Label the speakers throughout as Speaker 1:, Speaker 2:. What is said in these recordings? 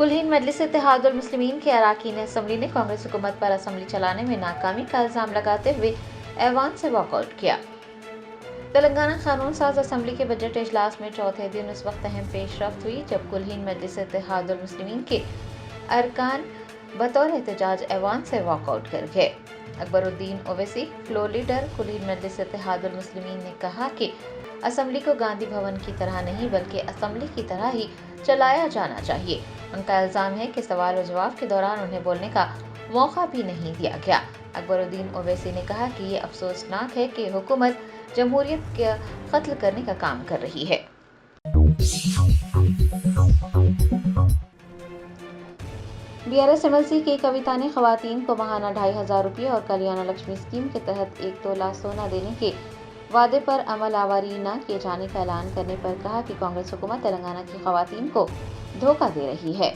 Speaker 1: कुल-हिंद मजलिस इत्तेहाद उल मुस्लिमीन के अरकान असम्बली ने कांग्रेस हुकूमत पर असम्बली चलाने में नाकामी का इल्जाम लगाते हुए ऐवान से वॉकआउट किया। तेलंगाना कानून साज असम्बली के बजट इजलास में चौथे दिन उस वक्त अहम पेशरफ्त हुई जब कुल-हिंद मजलिस इत्तेहाद उल मुस्लिमीन के अरकान बतौर एहतजाज ऐवान से वॉकआउट कर गए। अकबरुद्दीन ओवैसी फ्लोर लीडर कुल-हिंद मजलिस इत्तेहाद उल मुस्लिमीन ने कहा कि असम्बली को गांधी भवन की तरह नहीं बल्कि असम्बली की तरह ही चलाया जाना चाहिए। उनका इल्जाम है कि सवाल और जवाब के दौरान उन्हें बोलने का मौका भी नहीं दिया गया। अकबरुद्दीन ओवैसी ने कहा कि ये अफसोसनाक है कि हुकूमत जमहूरियत का कत्ल करने का काम कर रही है। बीआरएस एमएलसी की कविता ने खवातीन को माहाना 2500 रुपये और कल्याण लक्ष्मी स्कीम के तहत 1 तोला सोना देने के वादे पर अमल आवारी न किए जाने का ऐलान करने पर कहा कि कांग्रेस हुकूमत तेलंगाना की खवातीन को धोखा दे रही है।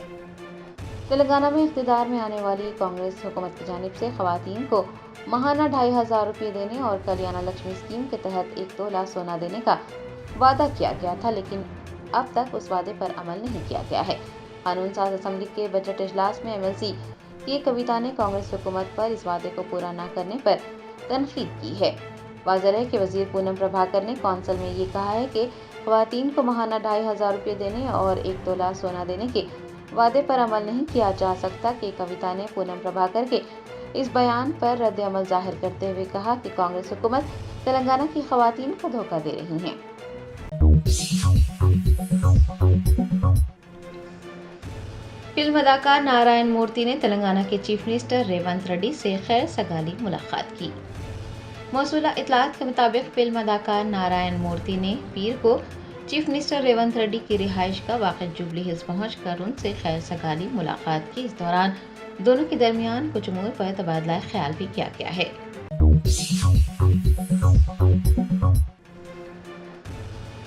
Speaker 1: तेलंगाना में इख्तिदार में आने वाली कांग्रेस हुकूमत की जानिब से खवातीन को माहाना 2500 रुपये देने और कल्याण लक्ष्मी स्कीम के तहत 1 तोला सोना देने का वादा किया गया था, लेकिन अब तक उस वादे पर अमल नहीं किया गया है। कानून साज असम्बली के बजट इजलास में एमएलसी की कविता ने कांग्रेस हुकूमत पर इस वादे को पूरा न करने पर तनकीद की है। वाज़ेह है कि वजीर पूनम प्रभाकर ने कौंसिल में ये कहा है कि खवातीन को माहाना 2500 रुपये देने और 1 तोला सोना देने के वादे पर अमल नहीं किया जा सकता कि कविता ने पूनम प्रभाकर के इस बयान पर रद्द अमल जाहिर करते हुए कहा कि कांग्रेस हुकूमत तेलंगाना की खवातीन को धोखा दे रही है। फिल्म अदाकार नारायण मूर्ति ने तेलंगाना के चीफ मिनिस्टर रेवंत रेड्डी से खैर सगाली मुलाकात की। मौसूला इतलात के मुताबिक फिल्म अदाकार नारायण मूर्ति ने पीर को चीफ मिनिस्टर रेवंत रेड्डी की रिहाइश का वाक़िअ जुबली हिल्स पहुंचकर उनसे खैर सगाली मुलाकात की। इस दौरान दोनों के दरमियान कुछ उमूर पर तबादला ख्याल भी किया गया है।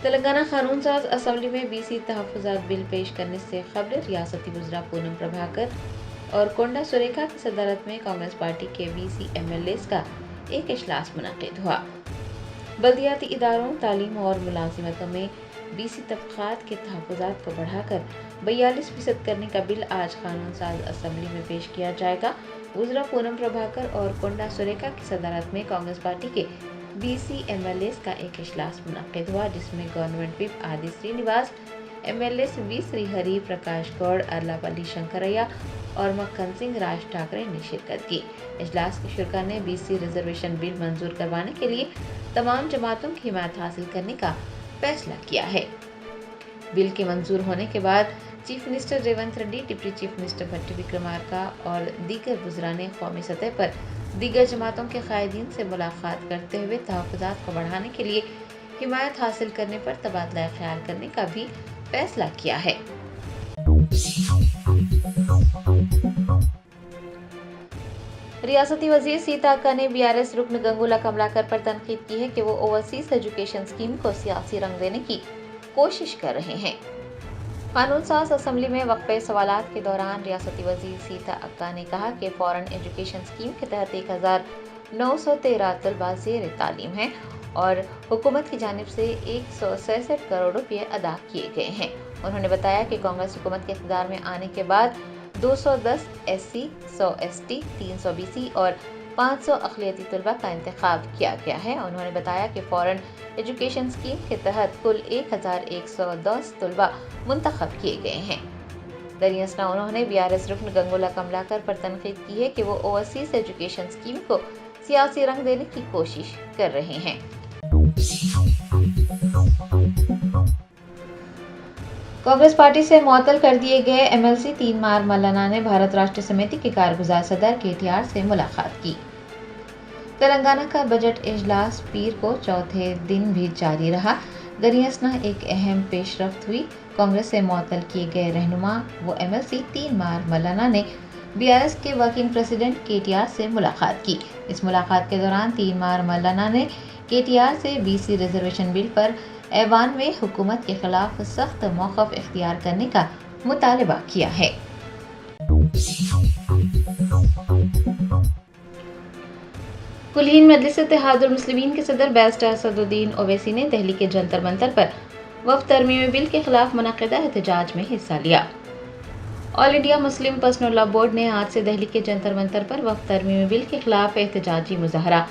Speaker 1: तेलंगाना कानून साज असम्बली में बीसी तहफ़्फ़ुज़ात बिल पेश करने से कबल रियासती वज़रा पूनम प्रभाकर और कोंडा सुरेखा की सदारत में कांग्रेस पार्टी के बीसी एमएलएस का एक इजलास मुनक़िद हुआ। बल्दियाती इदारों, तालीम और मुलाजिमतों में बीसी तबक़ात के तहफ़्फ़ुज़ात को बढ़ाकर 42% करने का बिल आज कानून साज असम्बली में पेश किया जाएगा। वज़रा पूनम प्रभाकर और कोंडा सुरेखा की सदारत में कांग्रेस पार्टी के बीसी एमएलएस का एक इजलास मुनक़िद हुआ, जिसमें गवर्नमेंट व्हिप आदि श्रीनिवास, एमएलएस वी श्रीहरि, प्रकाश गौड़, अरलापल्ली शंकरैया और मक्खन सिंह राज ठाकरे ने शिरकत की। इजलास के शुरा ने बीसी रिजर्वेशन बिल मंजूर करवाने के लिए तमाम जमातों की हिमायत हासिल करने का फैसला किया है। बिल के मंजूर होने के बाद chief minister Revanth Reddy, deputy chief minister Bhatti Vikramarka और दीगर वज़रा ने कौमी सतह पर दीगर जमातों के कायदीन से मुलाकात करते हुए तहफ़्फ़ुज़ात को बढ़ाने के लिए हिमायत हासिल करने पर तबादला ख्याल करने का भी फैसला किया है। रियासती वज़ीर सीता अक्का ने बीआरएस रुकन गंगूला कमलाकर पर तनकीद की है कि वो ओवरसीज एजुकेशन स्कीम को सियासी रंग देने की कोशिश कर रहे हैं। कानून साज असम्बली में वक्फे सवालात के दौरान रियासती वज़ीर सीता अक्का ने कहा कि फॉरेन एजुकेशन स्कीम के तहत 1913 तलबा ज़ेर तालीम हैं और हुकूमत की जानिब से 167 करोड़ रुपये अदा किए गए हैं। उन्होंने बताया कि कांग्रेस हुकूमत के इक़्तिदार में आने के बाद 210 एससी, 100 एसटी, 300 बीसी और 500 अक़लियती तलबा का इंतखाब किया गया है। उन्होंने बताया कि फॉरेन एजुकेशन स्कीम के तहत कुल 1110 तलबा मुंतखब किए गए हैं। दरियासना उन्होंने बीआरएस रुकन गंगूला कमलाकर पर तनकीद की है कि वो ओवरसीज एजुकेशन स्कीम को सियासी रंग देने की कोशिश कर रहे हैं। कांग्रेस पार्टी से मुअत्तल कर दिए गए एमएलसी तीन मार मल्लाना ने भारत राष्ट्र समिति के कारगुजार सदर केटीआर से मुलाकात की। तेलंगाना का बजट इजलास पीर को चौथे दिन भी जारी रहा। दरियासना एक अहम पेशरफ्त हुई। कांग्रेस से मुअत्तल किए गए रहनुमा व एमएलसी तीन मार मल्लाना ने बीआरएस के वर्किंग प्रेसिडेंट केटीआर से मुलाकात की। इस मुलाकात के दौरान तीन मार मल्लाना ने केटीआर से बीसी रिजर्वेशन बिल पर ऐवान में हुकूमत के खिलाफ सख्त मौक़िफ़ इख्तियार करने का मुतालबा किया है। कुल-हिंद मजलिस इत्तेहाद उल मुस्लिमीन के सदर बैरिस्टर असदुद्दीन ओवैसी ने दिल्ली के जंतर मंतर पर वफ़द तरमीमी बिल के खिलाफ मुनक़िदा एहतजाज में हिस्सा लिया all India Muslim personal law board ने आज से दिल्ली के जंतर मंतर पर वक्फ तरमीमी बिल के खिलाफ एहतजाजी मुजाहरा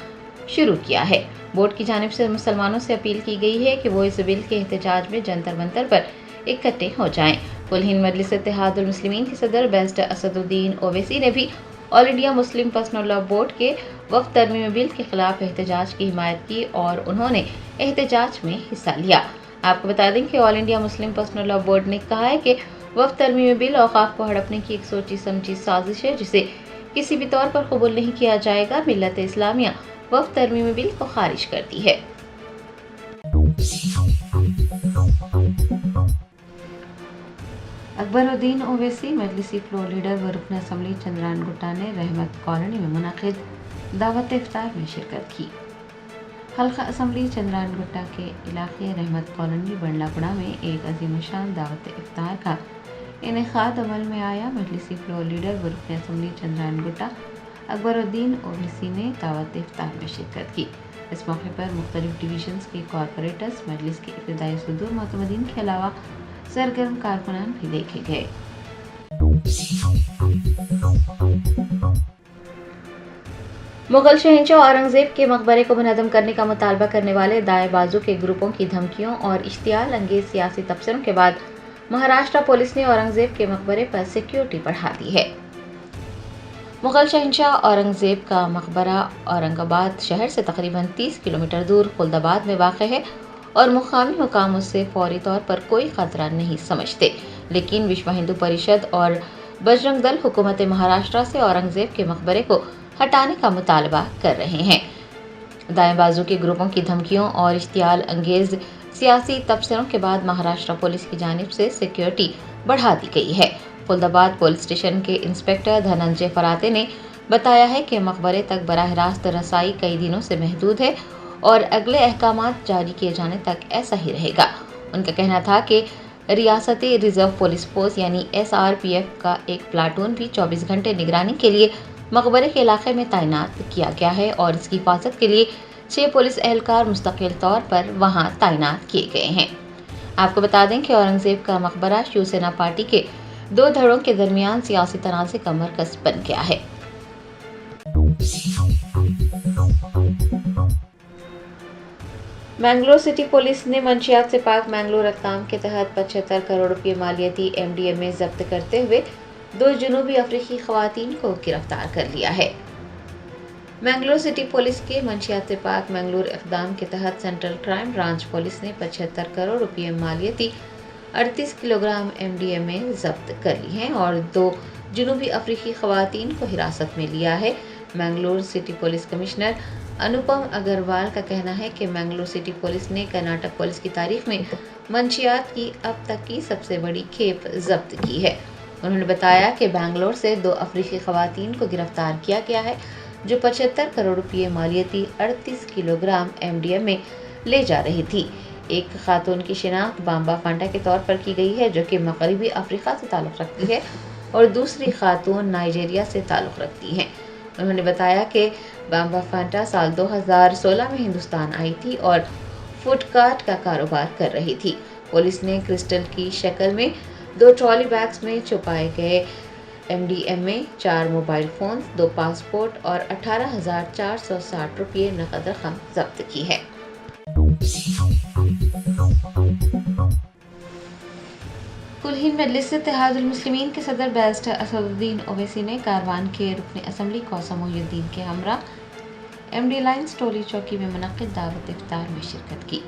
Speaker 1: शुरू किया है। बोर्ड की जानिब से मुसलमानों से अपील की गई है कि वो इस बिल के एहतजाज में जंतर मंतर पर इकट्ठे हो जाएं। कुल हिंद मजलिस इत्तेहादुल मुस्लिमीन के सदर बैरिस्टर असदुद्दीन ओवैसी ने भी all India Muslim personal law board के वक्फ तरमीमी बिल के खिलाफ एहतजाज की हिमायत की और उन्होंने एहतजाज में हिस्सा लिया। आपको बता दें कि all India Muslim personal law board ने कहा है कि वक्फ तरमीमी बिल औकाफ को हड़पने की एक सोची समझी साजिश है जिसे किसी भी तौर पर कबूल नहीं किया जाएगा। मिल्लत इस्लामिया वक्फ तरमीमी बिल को खारिज करती है। अकबरुद्दीन ओवैसी मजलिसी फ्लोर लीडर व रुकन असम्बली चंद्रान गुट्टा ने रहमत कॉलोनी में मुनक़िद दावत इफ्तार में शिरकत की। हल्का असम्बली चंद्रान गुट्टा के इलाके रहमत कॉलोनी बंडलापुरा में एक अजीम शान दावत इफ्तार का इनेकाद अमल में आया। मजलिसी फ्लोर लीडर व रुकन असम्बली चंद्रान गुट्टा अकबरुद्दीन ओवैसी ने दावत इफ्तार में शिरकत की। इस मौके पर मुख्तलिफ डिवीजन्स के कॉरपोरेटर्स, मजलिस के इब्तिदाई सदूर मोतमदीन के अलावा सरगर्म कारकुनान भी देखे गए। मुगल शहंशाह औरंगजेब के मकबरे को मुनहदम करने का मुतालबा करने वाले दाएं बाजू के ग्रुपों की धमकियों और इश्तियाल अंगेज सियासी तबसरों के बाद महाराष्ट्र पुलिस ने औरंगजेब के मकबरे पर सिक्योरिटी बढ़ा दी है। मुगल शहंशाह औरंगजेब का मकबरा औरंगाबाद शहर से तकरीबन 30 किलोमीटर दूर खुल्दाबाद में वाक़ है और मुकामी हुकाम उससे फौरी तौर पर कोई खतरा नहीं समझते, लेकिन विश्व हिंदू परिषद और बजरंग दल हुकूमत महाराष्ट्र से औरंगजेब के मकबरे को हटाने का मुतालबा कर रहे हैं। दाएं बाजू के ग्रुपों की धमकियों और इश्तियाल अंगेज सियासी तबसरों के बाद महाराष्ट्र पुलिस की जानिब से सिक्योरिटी बढ़ा दी गई है। खुल्दाबाद पुलिस स्टेशन के इंस्पेक्टर धनंजय फराते ने बताया है कि मकबरे तक बराह रास्त रसाई कई दिनों से महदूद है और अगले अहकामात जारी किए जाने तक ऐसा ही रहेगा। उनका कहना था कि रियासती रिजर्व पुलिस फोर्स यानी SRPF का एक प्लाटून भी 24 घंटे निगरानी के लिए मकबरे के इलाके में तैनात किया गया है और इसकी हिफाजत के लिए 6 पुलिस एहलकार मुस्तकिल तौर पर वहां तैनात किए गए हैं। आपको बता दें कि औरंगजेब का मकबरा शिवसेना पार्टी के 2 धड़ों के दरमियान सियासी तनाज़े का मरकज बन गया है। मैंगलोर सिटी पुलिस ने मंशियात से पाक मैंगलोर अक़दाम के तहत 75 करोड़ रुपये मालियती MDMA जब्त करते हुए 2 जनूबी अफ्रीकी खवातीन को गिरफ्तार कर लिया है। मैंगलोर सिटी पुलिस के मंशियात से पाक मैंगलोर इक़दाम के तहत सेंट्रल क्राइम ब्रांच पुलिस ने 75 करोड़ रुपये मालियती 38 किलोग्राम MDMA जब्त कर ली हैं और 2 जनूबी अफ्रीकी खवातीन को हिरासत में लिया है। मैंगलोर सिटी पुलिस कमिश्नर अनुपम अग्रवाल का कहना है कि मैंगलोर सिटी पुलिस ने कर्नाटक पुलिस की तारीख में मंशियात की अब तक की सबसे बड़ी खेप जब्त की है। उन्होंने बताया कि बेंगलोर से 2 अफ्रीकी खवातीन को गिरफ्तार किया गया है जो 75 करोड़ रुपये मालियती 38 किलोग्राम MDMA ले जा रही थी। एक खातून की शिनाख्त बाम्बा फांटा के तौर पर की गई है जो कि मगरबी अफ्रीका से ताल्लुक़ रखती है और दूसरी खातून नाइजीरिया से ताल्लुक़ रखती हैं। उन्होंने बताया कि बाम्बा फांटा साल 2016 में हिंदुस्तान आई थी और फूड कार्ट का कारोबार कर रही थी। पुलिस ने क्रिस्टल की शक्ल में 2 ट्रॉली बैग्स में छुपाए गए MDMA, 4 मोबाइल फ़ोन, 2 पासपोर्ट और 18,460 रुपये नकद रकम जब्त की है। कुल हिंद मजलिस इत्तेहादुल मुस्लिमीन के सदर बैरिस्टर असदुद्दीन ओवैसी ने कारवान के रुकन असम्बली कौसम मोहिउद्दीन के हमरा MD लाइन्स टोली चौकी में मुनक़िद दावत इफ्तार में शिरकत की।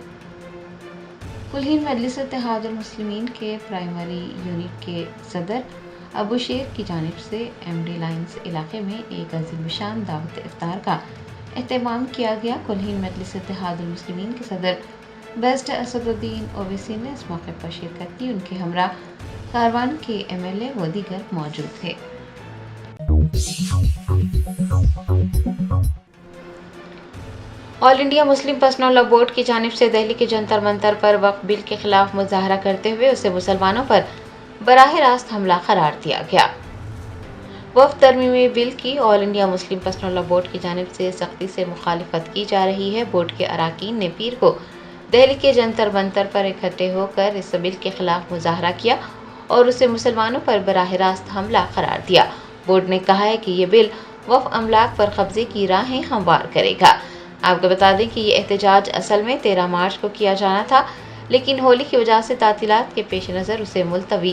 Speaker 1: कुल हिंद मजलिस इत्तेहादुल मुस्लिमीन के प्राइमरी यूनिट के सदर अबू शेर की जानिब से MD लाइन्स इलाके में एक अजीम शान दावत इफ्तार का एहतमाम किया गया। कुल हिंद मजलिस इत्तेहादुल मुस्लिमीन के सदर बैरिस्टर असदुद्दीन ओवैसी ने इस मौके पर शिरकत की। उनके हमरा कारवान के MLA व दीगर मौजूद थे। All India Muslim personal law board की जानिब से दिल्ली के जंतर मंतर पर वक्फ बिल के खिलाफ मुजाहरा करते हुए उसे मुसलमानों पर बराह रास्त हमला करार दिया गया। वक्फ तरमीमी बिल की all India Muslim personal law board की जानिब से सख्ती से मुखालिफत की जा रही है। बोर्ड के अराकीन ने पीर को दिल्ली के जंतर मंतर पर इकट्ठे होकर इस बिल के खिलाफ मुजाहरा किया और उसे मुसलमानों पर बराह रास्त हमला करार दिया। बोर्ड ने कहा है कि ये बिल वक्फ अमलाक पर कब्जे की राहें हमवार करेगा। आपको बता दें कि ये एहतजाज असल में 13 मार्च को किया जाना था, लेकिन होली की वजह से तातीलात के पेश नज़र उसे मुलतवी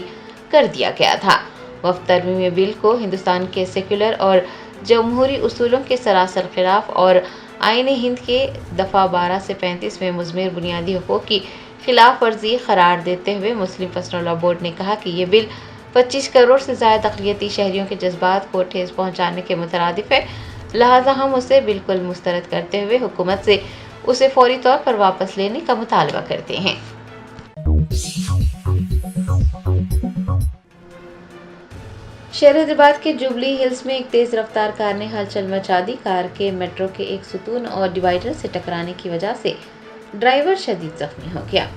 Speaker 1: कर दिया गया था। वक्फ तरमीमी बिल को हिंदुस्तान के सेक्युलर और जमहूरी उसूलों के सरासर खिलाफ और आईन हिंद के दफ़ा 12 से 35 में मुज़म्मिर बुनियादी हुकूक़ की खिलाफ वर्जी करार देते हुए मुस्लिम पर्सनल लॉ बोर्ड ने कहा कि ये बिल 25 करोड़ से ज़्यादा अक़लियती शहरियों के जज्बात को ठेस पहुँचाने के मुतरादिफ है, लिहाजा हम उसे बिल्कुल मुस्तरद करते हुए हुकूमत से उसे फौरी तौर पर वापस लेने का मुतालबा करते हैं। शहर हैदराबाद के जुबली हिल्स में एक तेज रफ्तार कार ने हलचल मचा दी। कार के मेट्रो के एक सुतून और डिवाइडर से टकराने की वजह से ड्राइवर शदीद जख्मी हो गया।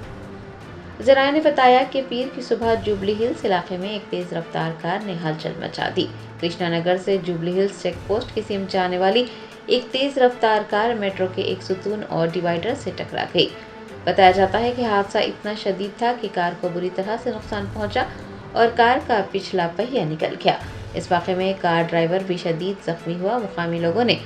Speaker 1: ज़राए ने बताया कि पीर की सुबह जुबली हिल्स इलाके में एक तेज रफ्तार कार ने हलचल मचा दी। कृष्णा नगर से जुबली हिल्स चेक पोस्ट की सीम जाने वाली एक तेज रफ्तार कार मेट्रो के एक सुतून और डिवाइडर से टकरा गई। बताया जाता है कि हादसा इतना शदीद था कि कार को बुरी तरह से नुकसान पहुंचा और कार का पिछला पहिया निकल गया। इस वाक़े में कार ड्राइवर भी शदीद जख्मी हुआ। मुकामी लोगों ने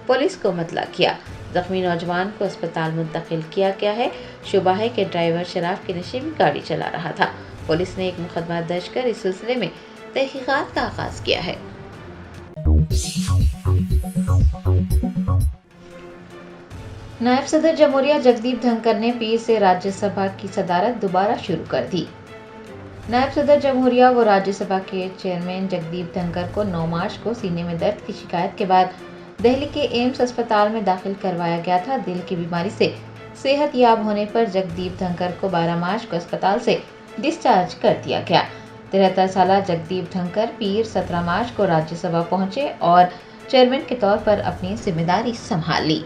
Speaker 1: पुलिस को मतला किया। जख्मी नौजवान को अस्पताल मुंतकिल किया गया है। शुबा है कि ड्राइवर शराब के नशे में गाड़ी चला रहा था। पुलिस ने एक मुकदमा दर्ज कर इस सिलसिले में तहकीकात का आगाज किया है। नायब सदर जमहूरिया जगदीप धनखड़ ने पीर से राज्यसभा की सदारत दोबारा शुरू कर दी। नायब सदर जमहूरिया व राज्यसभा के चेयरमैन जगदीप धनखड़ को 9 मार्च को सीने में दर्द की शिकायत के बाद दिल्ली के एम्स अस्पताल में दाखिल करवाया गया था। दिल की बीमारी से सेहत याब होने पर जगदीप धनखड़ को 12 मार्च को अस्पताल से डिस्चार्ज कर दिया गया। 73 साल जगदीप धनखड़ पीर 17 मार्च को राज्यसभा पहुंचे और चेयरमैन के तौर पर अपनी जिम्मेदारी संभाल ली।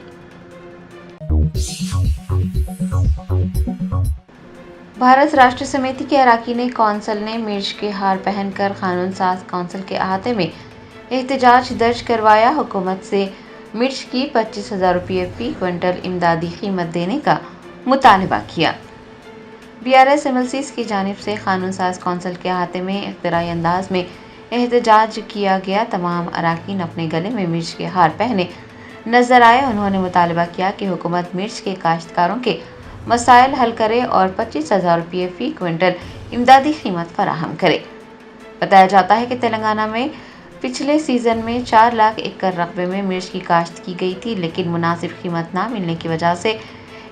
Speaker 1: भारत राष्ट्र समिति के अरकान कौंसिल ने मिर्च के हार पहनकर कानून साज कौंसिल के अहाते में एहतजाज दर्ज करवाया। हुकूमत से मिर्च की 25,000 रुपये फी क्विंटल इमदादी कीमत देने का मुतालबा किया। BRS MLCs की जानिब से कानून साज कौंसिल के अहाते में इख्तिराई अंदाज में एहतजाज किया गया। तमाम अरकान अपने गले में मिर्च के हार पहने नजर आए। उन्होंने मुतालबा किया कि हुकूमत मिर्च के काश्तकारों के मसाइल हल करे और 25,000 रुपये फी क्विंटल इमदादी कीमत फराहम करे। बताया जाता है कि तेलंगाना में पिछले सीज़न में 4 लाख एकड़ रकबे में मिर्च की काश्त की गई थी, लेकिन मुनासिब कीमत ना मिलने की वजह से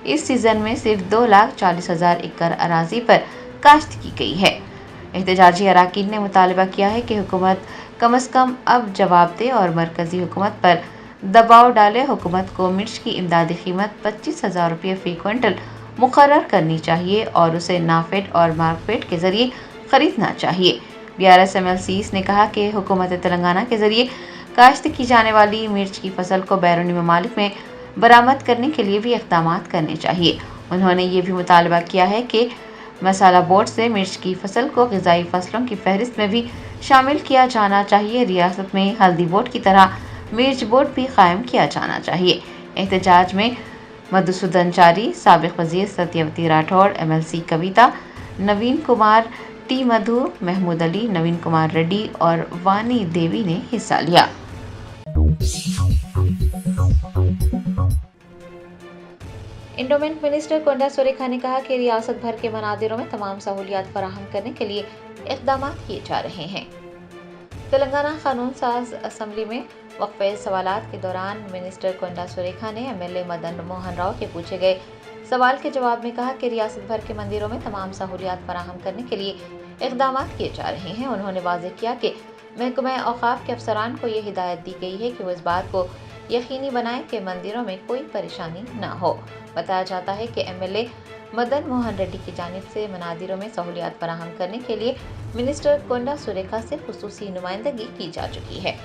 Speaker 1: इस सीज़न में सिर्फ 2,40,000 एकड़ अराजी पर काश्त की गई है। एहतजाजी अरकान ने मुतालबा किया है कि हुकूमत कम अज़ कम अब जवाब दे और मरकज़ी हुकूमत पर दबाव डाले। हुकूमत को मिर्च की इमदादी कीमत 25,000 रुपये फी क्विंटल मुकर्रर करनी चाहिए और उसे नाफेड और मार्कफेड के जरिए खरीदना चाहिए। BRS MLCs ने कहा कि हुकूमत तेलंगाना के जरिए काश्त की जाने वाली मिर्च की फसल को बैरूनी ममालिक में बरामद करने के लिए भी इक़दाम करने चाहिए। उन्होंने ये भी मुतालबा किया है कि मसाला बोर्ड से मिर्च की फसल को ग़िज़ाई फसलों की फहरिस्त में भी शामिल किया जाना चाहिए। रियासत में हल्दी बोर्ड की तरह मिर्च बोर्ड भी कायम किया जाना चाहिए। एहतजाज में मधुसूदनचारी, साबिक़ वज़ीर सत्यवती राठौड़, MLC कविता, नवीन कुमार टी मधु, महमूद अली, नवीन कुमार रेड्डी और वानी देवी ने हिस्सा लिया। एंडोमेंट मिनिस्टर कोंडा सुरेखा ने कहा कि रियासत भर के मनादिरों में तमाम सहूलियात फराहम करने के लिए इक़दाम किए जा रहे हैं। तेलंगाना कानून साज असम्बली में वक्फे सवालात के दौरान मिनिस्टर कोंडा सुरेखा ने MLA मदन मोहन राव के पूछे गए सवाल के जवाब में कहा कि रियासत भर के मंदिरों में तमाम सहूलियात फराहम करने के लिए इक़दाम किए जा रहे हैं। उन्होंने वाज़ेह किया कि महकमा औक़ाफ़ के अफसरान को ये हिदायत दी गई है कि वो इस बात को यकीनी बनाएं कि मंदिरों में कोई परेशानी ना हो। बताया जाता है कि MLA मदन मोहन रेड्डी की जानिब से मनादिरों में सहूलियात फराहम करने के लिए मिनिस्टर कोंडा सुरेखा से खुसूसी नुमाइंदगी की जा चुकी है।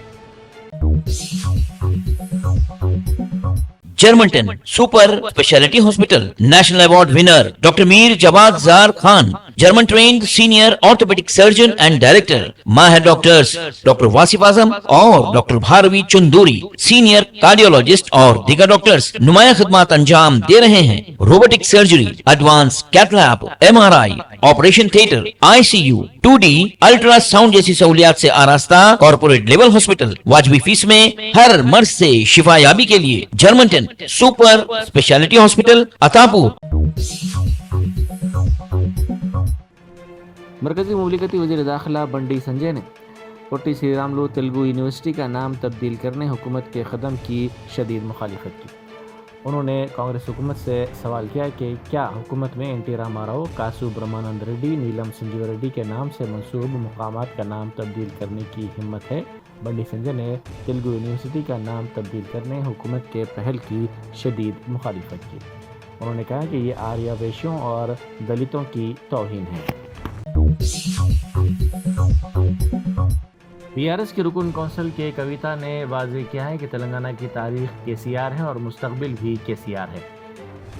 Speaker 2: German 10 super speciality hospital, national award winner doctor Mir Jawad Jar Khan, German trained senior orthopedic surgeon and director, Mahir doctors Dr. Wasif Azam और Dr. Bharvi Chunduri, senior cardiologist और दीगर डॉक्टर्स नुमाया खिदमत अंजाम दे रहे हैं। Robotic surgery, advance cath lab, MRI, operation theatre, ICU, 2D ultrasound जैसी सहूलियात से आरास्ता कॉर्पोरेट लेवल हॉस्पिटल, वाजबी फीस में हर मर्ज से शिफायाबी के लिए जर्मनटन सुपर स्पेशलिटी हॉस्पिटल अतापुर।
Speaker 3: मरकजी मुमलिकती वज़ीर दाखिला बंडी संजय ने पोटी श्री रामुलु तेलुगु यूनिवर्सिटी का नाम तब्दील करने हुकूमत के कदम की शदीद मुखालिफत की। उन्होंने कांग्रेस हुकूमत से सवाल किया कि क्या हुकूमत में एनटी रामाराव, कासू ब्रह्मानंद रेड्डी, नीलम संजीव रेड्डी के नाम से मंसूब मुकामात का नाम तब्दील करने की हिम्मत है। बंडी संजय ने तेलुगु यूनिवर्सिटी का नाम तब्दील करने हुकूमत के पहल की शदीद मुखालिफत की। उन्होंने कहा कि ये आर्य वैश्यों और दलितों की तौहीन है। PRS के रुकन कौंसिल के कविता ने वाज़ेह किया है कि तेलंगाना की तारीख KCR है और मुस्तकबिल भी KCR है।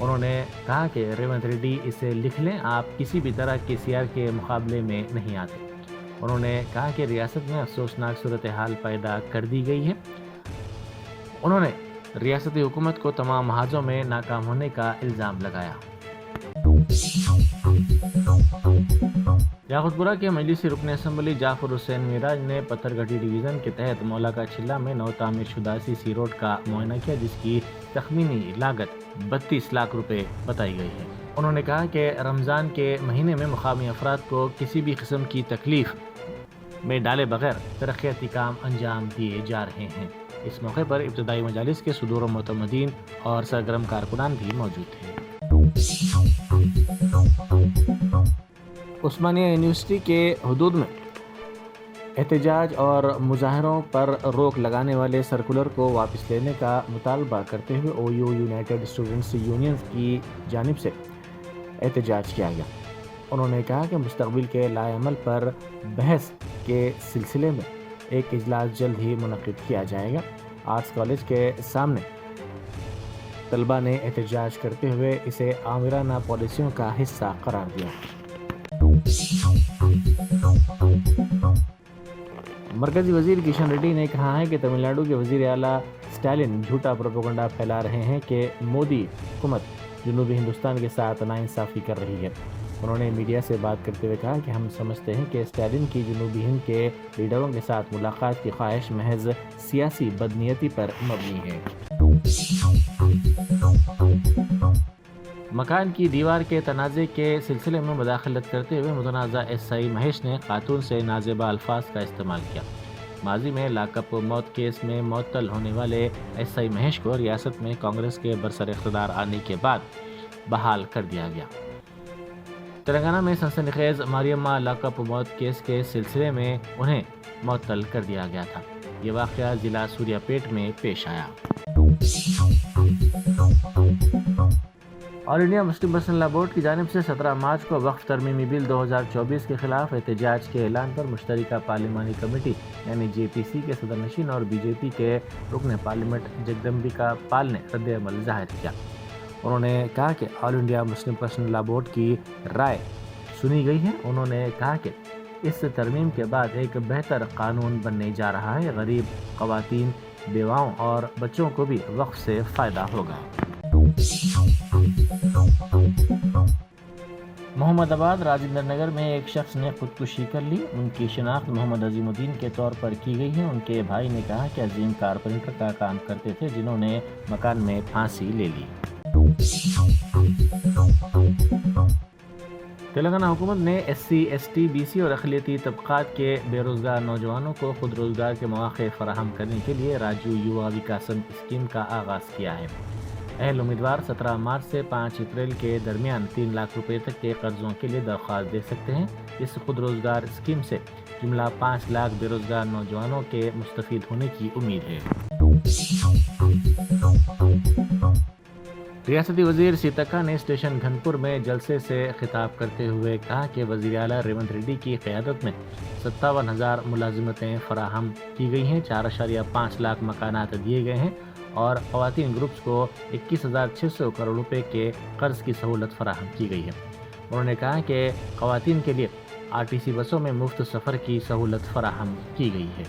Speaker 3: उन्होंने कहा कि रेवंत रेड्डी इसे लिख लें, आप किसी भी तरह KCR के मुकाबले में नहीं आते। उन्होंने कहा कि रियासत में अफसोसनाक सूरत हाल पैदा कर दी गई है। उन्होंने रियासती हुकूमत को तमाम महाजों में नाकाम होने का इल्ज़ाम लगाया। याकुतपुरा के मजलिसी रुकन असम्बली जाफर हुसैन मिराज ने पत्थरघटी डिवीज़न के तहत मौलाका चिल्ला में नौ तामीर शुदा सी रोड का मुआयना किया, जिसकी तखमीनी लागत 32 लाख रुपए बताई गई है। उन्होंने कहा कि रमज़ान के महीने में मुकामी अफराद को किसी भी किस्म की तकलीफ में डाले बगैर तरक्याती काम अंजाम दिए जा रहे हैं। इस मौके पर इब्तदाई मजालिस के सुदूर मुतमदीन और सरगर्म कारकुनान भी मौजूद थे। उस्मानिया यूनिवर्सिटी के हुदूद में एहतजाज और मुजाहरों पर रोक लगाने वाले सर्कुलर को वापस लेने का मुतालबा करते हुए OU यूनाइटेड स्टूडेंट्स यूनियन की जानिब से एहतजाज किया गया। उन्होंने कहा कि मुस्तकबिल के लाएअमल पर बहस के सिलसिले में एक इजलास जल्द ही मुनक़िद किया जाएगा। आर्ट्स कॉलेज के सामने तलबा ने एहतजाज करते हुए इसे आमिराना पॉलिसियों का हिस्सा करार दिया। मरकजी वजीर किशन रेड्डी ने कहा है कि तमिलनाडु के वजीर आला स्टालिन झूठा प्रोपेगेंडा फैला रहे हैं कि मोदी हुकूमत जनूबी हिंदुस्तान के साथ नाइंसाफ़ी कर रही है। उन्होंने मीडिया से बात करते हुए कहा कि हम समझते हैं कि स्टालिन की जनूबी हिंद के लीडरों के साथ मुलाकात की ख्वाहिश महज सियासी बदनीयती पर मबनी है। मकान की दीवार के तनाज़े के सिलसिले में मुदाखलत करते हुए मुतनाज़ा SI महेश ने खातून से नाज़ेबा अल्फाज का इस्तेमाल किया। माजी में लाकअप मौत केस में मुअत्तल होने वाले SI महेश को रियासत में कांग्रेस के बरसर इख्तिदार आने के बाद बहाल कर दिया गया। तेलंगाना में सनसनीखेज मारियम्मा लाकअप मौत केस के सिलसिले में उन्हें मुअत्तल कर दिया गया था। ये वाक़या ज़िला सूर्यापेट में पेश आया। All India Muslim personal law board की जानिब से 17 मार्च को वक्फ तरमीमी बिल 2024 के खिलाफ एहतजाज के ऐलान पर मुश्तरका पार्लिमानी कमेटी यानी JPC के सदर नशीन और BJP के रुकन पार्लियामेंट जगदम्बिका पाल ने रद्द-ए-अमल ज़ाहिर किया। उन्होंने कहा कि all India Muslim personal law board की राय सुनी गई है। उन्होंने कहा कि इस तरमीम के बाद एक बेहतर कानून बनने जा रहा है। गरीब ख़वातीन, बेवाओं और बच्चों को भी वक्फ से फ़ायदा होगा। मोहम्मदाबाद राजेंद्र नगर में एक शख्स ने खुदकुशी कर ली। उनकी शिनाख्त मोहम्मद अजीमुद्दीन के तौर पर की गई है। उनके भाई ने कहा कि अजीम कारपेंटर का काम करते थे जिन्होंने मकान में फांसी ले ली। तेलंगाना हुकूमत ने SC, ST, BC और अक़लियती तबक़ात के बेरोज़गार नौजवानों को खुद रोज़गार के मौक़े फ़राहम करने के लिए राजू युवा विकासम स्कीम का आगाज़ किया है। अहल उम्मीदवार 17 मार्च से 5 अप्रैल के दरमियान 3 लाख रुपए तक के कर्ज़ों के लिए दरख्वास्त दे सकते हैं। इस खुद रोज़गार स्कीम से जुमला 5 लाख बेरोज़गार नौजवानों के मुस्तफ़ीद होने की उम्मीद है। रियासती वज़ीर सीतक्का ने स्टेशन घनपुर में जलसे से खिताब करते हुए कहा कि वज़ीर आला रेवंत रेड्डी की क़यादत में 57,000 मुलाजिमतें फ़राहम की गई हैं, 4.5 लाख मकानात दिए गए हैं और ख़वातीन ग्रुप्स को 21,600 करोड़ रुपए के कर्ज़ की सहूलत फराहम की गई है। انہوں نے کہا کہ خواتین کے لیے RTC بسوں میں مفت سفر کی سہولت فراہم کی گئی ہے۔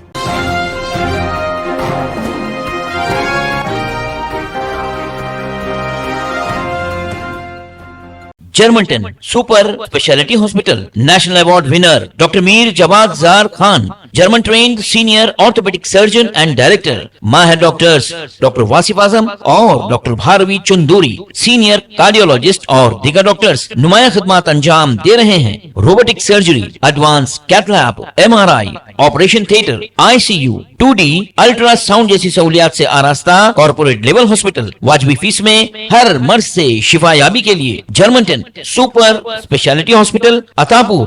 Speaker 2: جرمنٹن super specialty hospital national award winner doctor Mir Jawad Zar Khan, German trained senior orthopaedic surgeon and director, ماہر ڈاکٹرز ڈاکٹر واصف اعظم اور doctor Bharavi Chanduri, senior cardiologist اور دیگر ڈاکٹرز نمایاں خدمات انجام دے رہے ہیں۔ Robotic surgery, advance cath lab, MRI، operation theatre, ICU، 2D ultrasound جیسی سہولیات سے آراستہ کارپوریٹ لیول ہاسپٹل، واجبی فیس میں ہر مرض سے شفا یابی کے لیے جرمنٹن سپر اسپیشلٹی ہاسپٹل، عطاپور۔